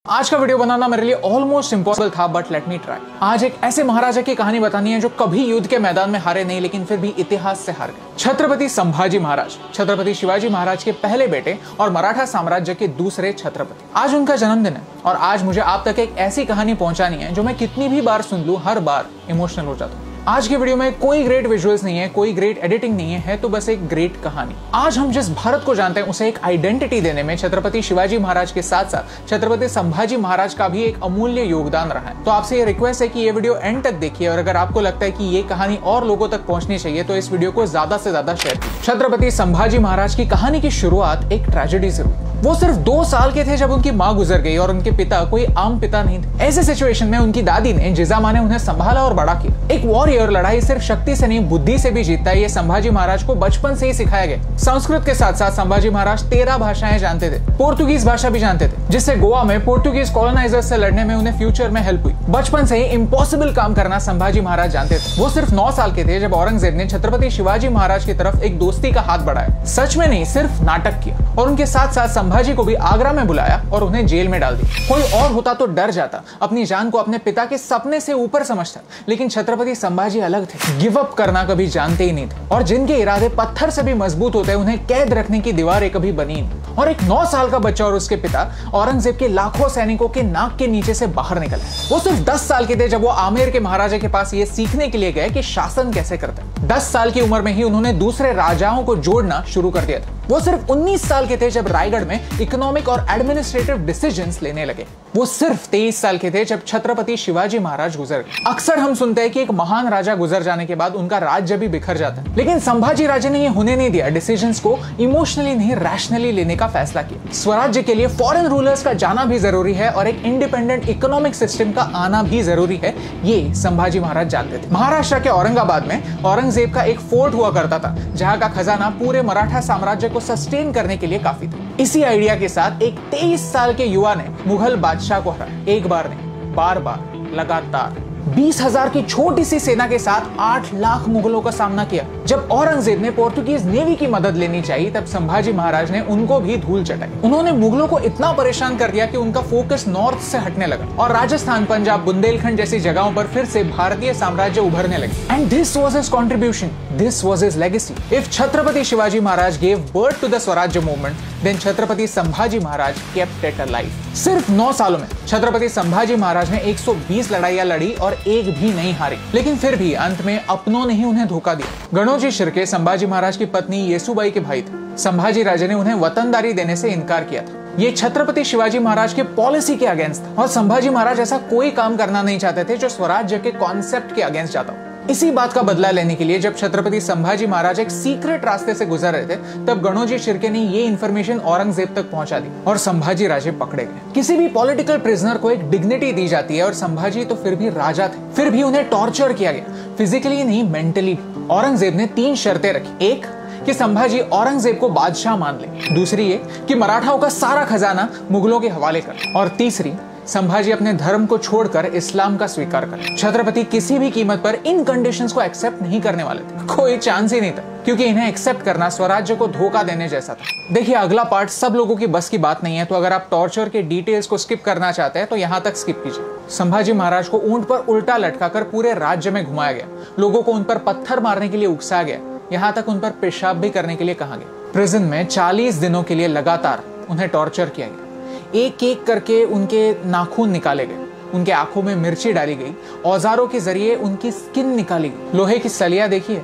आज का वीडियो बनाना मेरे लिए ऑलमोस्ट इम्पॉसिबल था, बट लेट मी ट्राई। आज एक ऐसे महाराजा की कहानी बतानी है जो कभी युद्ध के मैदान में हारे नहीं, लेकिन फिर भी इतिहास से हार गए। छत्रपति संभाजी महाराज, छत्रपति शिवाजी महाराज के पहले बेटे और मराठा साम्राज्य के दूसरे छत्रपति। आज उनका जन्मदिन है और आज मुझे आप तक एक ऐसी कहानी पहुंचानी है जो मैं कितनी भी बार सुन लूं, हर बार इमोशनल हो जाता हूं। आज के वीडियो में कोई ग्रेट विजुअल्स नहीं है, कोई ग्रेट एडिटिंग नहीं है, तो बस एक ग्रेट कहानी। आज हम जिस भारत को जानते हैं उसे एक आइडेंटिटी देने में छत्रपति शिवाजी महाराज के साथ साथ छत्रपति संभाजी महाराज का भी एक अमूल्य योगदान रहा है। तो आपसे ये रिक्वेस्ट है कि ये वीडियो एंड तक देखिए और अगर आपको लगता है कि ये कहानी और लोगों तक पहुंचनी चाहिए तो इस वीडियो को ज्यादा से ज्यादा शेयर कीजिए। छत्रपति संभाजी महाराज की कहानी की शुरुआत एक ट्रेजेडी से हुई। वो सिर्फ 2 साल के थे जब उनकी माँ गुजर गई और उनके पिता कोई आम पिता नहीं थे। ऐसे सिचुएशन में उनकी दादी ने जिजामा ने उन्हें संभाला और बड़ा किया। एक वॉरियर लड़ाई सिर्फ शक्ति से नहीं बुद्धि से भी जीतता है, ये संभाजी महाराज को बचपन से ही सिखाया गया। संस्कृत के साथ साथ संभाजी महाराज 13 भाषाएं जानते थे, पोर्तुगीज भाषा भी जानते थे, जिससे गोवा में पोर्तुगीज कॉलोनाइजर्स से लड़ने में उन्हें फ्यूचर में हेल्प हुई। बचपन से ही इम्पॉसिबल काम करना संभाजी महाराज जानते थे। वो सिर्फ 9 साल के थे जब औरंगजेब ने छत्रपति शिवाजी महाराज की तरफ एक दोस्ती का हाथ बढ़ाया। सच में नहीं, सिर्फ नाटक किया और उनके साथ साथ संभाजी को भी आगरा में बुलाया और उन्हें जेल में डाल दिया। कोई और होता तो डर जाता, अपनी जान को अपने पिता के सपने से ऊपर समझता, लेकिन छत्रपति संभाजी अलग थे। गिव अप करना कभी जानते ही नहीं थे और जिनके इरादे पत्थर से भी मजबूत होते, उन्हें कैद रखने की दीवारें कभी बनी नहीं। और एक 9 साल का बच्चा और उसके पिता औरंगजेब के लाखों सैनिकों के नाक के नीचे से बाहर निकले। वो सिर्फ 10 साल के थे जब वो आमेर के महाराजा के पास ये सीखने के लिए गए कि शासन कैसे करते हैं। 10 साल की उम्र में ही उन्होंने दूसरे राजाओं को जोड़ना शुरू कर दिया था। वो सिर्फ 19 साल के थे जब रायगढ़ में इकोनॉमिक और एडमिनिस्ट्रेटिव डिसीजंस लेने लगे। वो सिर्फ 23 साल के थे जब छत्रपति शिवाजी महाराज गुजर गए। अक्सर हम सुनते हैं कि एक महान राजा गुजर जाने के बाद उनका राज्य भी बिखर जाता है, लेकिन संभाजी राजे ने ये होने नहीं दिया। डिसीजंस को इमोशनली नहीं, रैशनली लेने का फैसला किया। स्वराज्य के लिए फॉरेन रूलर्स का जाना भी जरूरी है और एक इंडिपेंडेंट इकोनॉमिक सिस्टम का आना भी जरूरी है, ये संभाजी महाराज जानते थे। महाराष्ट्र के औरंगाबाद में औरंगजेब का एक फोर्ट हुआ करता था, जहां का खजाना पूरे मराठा साम्राज्य को सस्टेन करने के लिए काफी था। इसी आइडिया के साथ एक 23 साल के युवा ने मुगल बादशाह को हराया। एक बार नहीं, बार बार, लगातार 20,000 की छोटी सी सेना के साथ 8 लाख मुगलों का सामना किया। जब औरंगजेब ने पोर्तुगीज नेवी की मदद लेनी चाहिए, तब संभाजी महाराज ने उनको भी धूल चटाई। उन्होंने मुगलों को इतना परेशान कर दिया कि उनका फोकस नॉर्थ से हटने लगा और राजस्थान, पंजाब, बुंदेलखंड जैसी जगहों पर फिर से भारतीय साम्राज्य उभरने लगे। And this was his contribution, this was his legacy. If Chhatrapati Shivaji Maharaj gave birth to the swarajya movement, then Chhatrapati Sambhaji Maharaj kept it alive. सिर्फ 9 सालों में छत्रपति संभाजी महाराज ने 120 लड़ाइयां लड़ी और एक भी नहीं हारी, लेकिन फिर भी अंत में अपनों ने ही उन्हें धोखा दिया। गणोजी शिर्के संभाजी महाराज की पत्नी येसुबाई के भाई थे। संभाजी राजे ने उन्हें वतनदारी देने से इनकार किया था। ये छत्रपति शिवाजी महाराज के पॉलिसी के अगेंस्ट था और संभाजी महाराज ऐसा कोई काम करना नहीं चाहते थे जो स्वराज्य के कॉन्सेप्ट के अगेंस्ट जाता हो। इसी बात का बदला लेने के लिए जब छत्रपति संभाजी महाराज एक सीक्रेट रास्ते से गुजर रहे थे, तब गणोजी शिर्के ने ये इन्फॉर्मेशन औरंगजेब तक पहुंचा दी और संभाजी राजे पकड़े गए। किसी भी पॉलिटिकल प्रिजनर को एक डिग्निटी दी जाती है और संभाजी तो फिर भी राजा थे, फिर भी उन्हें टॉर्चर किया गया, फिजिकली नहीं, मेंटली भी। औरंगजेब ने 3 शर्तें रखी। एक, कि संभाजी औरंगजेब को बादशाह मान ले। दूसरी ये कि मराठाओं का सारा खजाना मुगलों के हवाले कर। और तीसरी, संभाजी अपने धर्म को छोड़कर इस्लाम का स्वीकार कर। छत्रपति किसी भी कीमत पर इन कंडीशंस को एक्सेप्ट नहीं करने वाले थे। कोई चांस ही नहीं था, क्योंकि इन्हें एक्सेप्ट करना स्वराज्य को धोखा देने जैसा था। देखिए, अगला पार्ट सब लोगों की बस की बात नहीं है, तो अगर आप टॉर्चर के डिटेल्स को स्किप करना चाहते हैं तो यहाँ तक स्किप कीजिए। संभाजी महाराज को ऊंट पर उल्टा लटकाकर पूरे राज्य में घुमाया गया। लोगों को उन पर पत्थर मारने के लिए उकसाया गया, यहाँ तक उन पर पेशाब भी करने के लिए कहा गया। प्रिजन में 40 दिनों के लिए लगातार उन्हें टॉर्चर किया गया। एक एक करके उनके नाखून निकाले गए, उनके आंखों में मिर्ची डाली गई, औजारों के जरिए उनकी स्किन निकाली गई। लोहे की सलियां देखिए,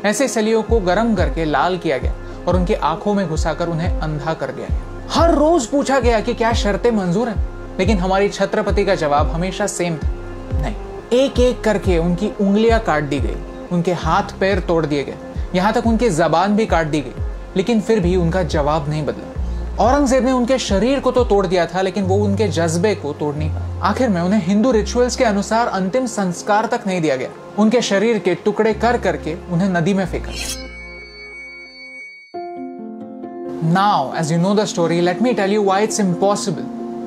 ऐसे सलियों को गर्म करके लाल किया गया और उनकी आंखों में घुसाकर उन्हें अंधा कर दिया गया। हर रोज पूछा गया कि क्या शर्तें मंजूर हैं, लेकिन हमारी छत्रपति का जवाब हमेशा सेम था, नहीं। एक एक करके उनकी उंगलियां काट दी गई, उनके हाथ पैर तोड़ दिए गए, यहाँ तक उनकी जबान भी काट दी गई, लेकिन फिर भी उनका जवाब नहीं बदला। औरंगजेब ने उनके शरीर को तो तोड़ दिया था, लेकिन वो उनके जज्बे को तोड़ नहीं पाया। आखिर में उन्हें हिंदू रिचुअल्स के अनुसार अंतिम संस्कार तक नहीं दिया गया। उनके शरीर के टुकड़े कर करके उन्हें नदी में फेंका। Now, as you know the story, let me tell you why it's impossible.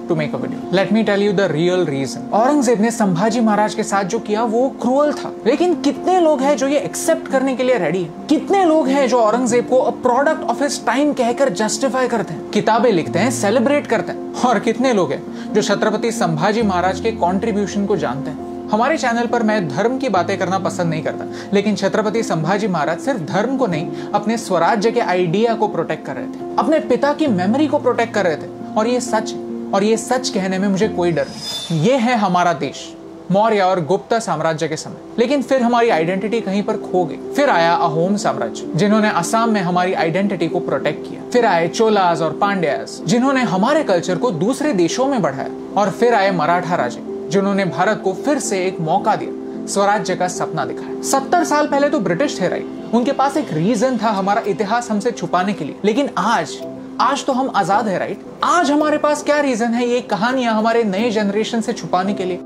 to make a video. Let me tell you the real reason. Aurangzeb ने संभाजी महाराज के साथ जो किया वो क्रूअल था, लेकिन कितने लोग हैं जो ये एक्सेप्ट करने के लिए रेडी है? कितने लोग हैं जो औरंगजेब को a product of his time कहकर जस्टिफाई करते हैं, किताबें लिखते हैं, सेलिब्रेट करते हैं? और कितने लोग हैं जो छत्रपति संभाजी महाराज के कंट्रीब्यूशन को जानते हैं? हमारे चैनल पर मैं धर्म की बातें करना पसंद नहीं करता, लेकिन छत्रपति संभाजी महाराज सिर्फ धर्म को नहीं, अपने स्वराज्य के आइडिया को प्रोटेक्ट कर रहे थे, अपने पिता की मेमोरी को प्रोटेक्ट कर रहे थे। और ये सच है, और ये सच कहने में मुझे कोई डर नहीं। ये है हमारा देश मौर्य और गुप्त साम्राज्य के समय, लेकिन फिर हमारी आइडेंटिटी कहीं पर खो गई। फिर आया अहोम साम्राज्य, जिन्होंने असम में हमारी आइडेंटिटी को प्रोटेक्ट किया। फिर आए चोलास और पांड्यास, जिन्होंने हमारे कल्चर को दूसरे देशों में बढ़ाया। और फिर आए मराठा राजे, जिन्होंने भारत को फिर से एक मौका दिया, स्वराज्य का सपना दिखाया। 70 साल पहले तो ब्रिटिश थे, राइट? उनके पास एक रीजन था हमारा इतिहास हमसे छुपाने के लिए, लेकिन आज तो हम आजाद है, राइट? आज हमारे पास क्या रीजन है ये कहानियां हमारे नए जनरेशन से छुपाने के लिए?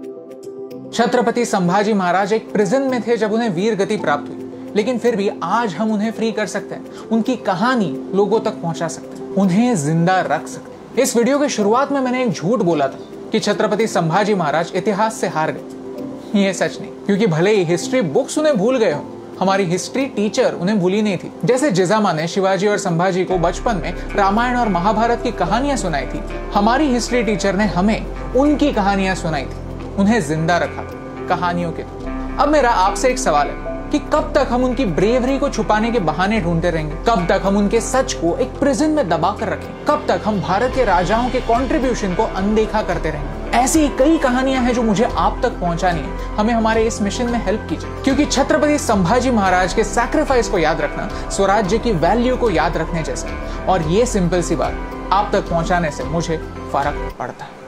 छत्रपति संभाजी महाराज एक प्रिजन में थे जब उन्हें वीर गति प्राप्त हुई, लेकिन फिर भी आज हम उन्हें फ्री कर सकते हैं, उनकी कहानी लोगों तक पहुंचा सकते हैं, उन्हें जिंदा रख सकते हैं। इस वीडियो के शुरुआत में मैंने एक झूठ बोला था कि छत्रपति संभाजी महाराज इतिहास से हार गए। ये सच नहीं, क्योंकि भले ही हिस्ट्री बुक्स उन्हें भूल गए हो, हमारी हिस्ट्री टीचर उन्हें भूली नहीं थी। जैसे जिजामा ने शिवाजी और संभाजी को बचपन में रामायण और महाभारत की कहानियां सुनाई थी, हमारी हिस्ट्री टीचर ने हमें उनकी कहानियां सुनाई थी, उन्हें जिंदा रखा कहानियों के थ्रू। अब मेरा आपसे एक सवाल है कि कब तक हम उनकी ब्रेवरी को छुपाने के बहाने ढूंढते रहेंगे? कब तक हम उनके सच को एक प्रिजन में दबा कर रखें? कब तक हम भारत के राजाओं के कंट्रीब्यूशन को अनदेखा करते रहेंगे? ऐसी कई कहानियां हैं जो मुझे आप तक पहुंचानी है। हमें हमारे इस मिशन में हेल्प कीजिए, क्योंकि छत्रपति संभाजी महाराज के सैक्रिफाइस को याद रखना स्वराज्य की वैल्यू को याद रखने जैसा, और ये सिंपल सी बात आप तक पहुंचाने से मुझे फर्क पड़ता है।